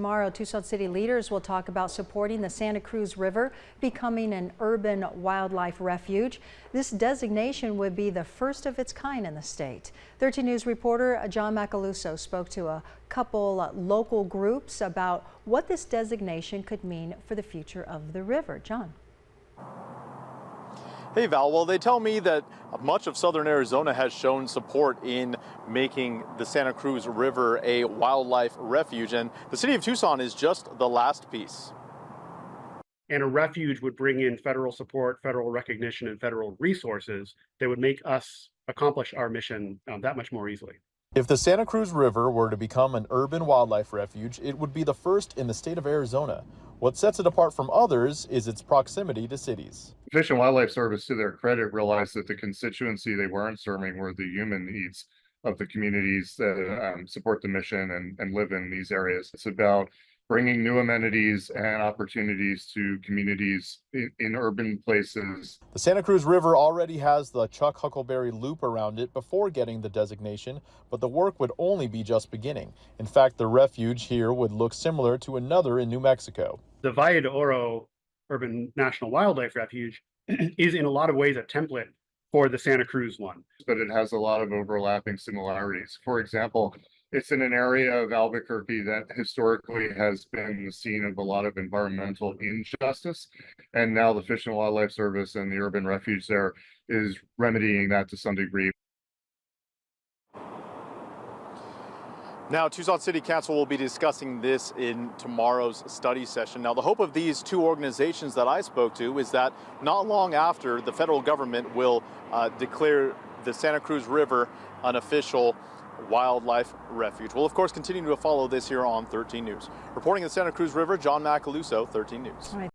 Tomorrow, Tucson City leaders will talk about supporting the Santa Cruz River becoming an urban wildlife refuge. This designation would be the first of its kind in the state. 13 News reporter John Macaluso spoke to a couple local groups about what this designation could mean for the future of the river. John. Hey Val, well they tell me that much of southern Arizona has shown support in making the Santa Cruz River a wildlife refuge, and the city of Tucson is just the last piece. And a refuge would bring in federal support, federal recognition, and federal resources that would make us accomplish our mission that much more easily. If the Santa Cruz River were to become an urban wildlife refuge, it would be the first in the state of Arizona. What sets it apart from others is its proximity to cities. Fish and Wildlife Service, to their credit, realized that the constituency they weren't serving were the human needs of the communities that support the mission and live in these areas. It's about bringing new amenities and opportunities to communities in urban places. The Santa Cruz River already has the Chuck Huckleberry Loop around it before getting the designation, but the work would only be just beginning. In fact, the refuge here would look similar to another in New Mexico. The Valle de Oro Urban National Wildlife Refuge is in a lot of ways a template for the Santa Cruz one. But it has a lot of overlapping similarities. For example, it's in an area of Albuquerque that historically has been the scene of a lot of environmental injustice. And now the Fish and Wildlife Service and the urban refuge there is remedying that to some degree. Now, Tucson City Council will be discussing this in tomorrow's study session. Now, the hope of these two organizations that I spoke to is that not long after, the federal government will declare the Santa Cruz River an official wildlife refuge. We'll, of course, continue to follow this here on 13 News. Reporting in the Santa Cruz River, John Macaluso, 13 News.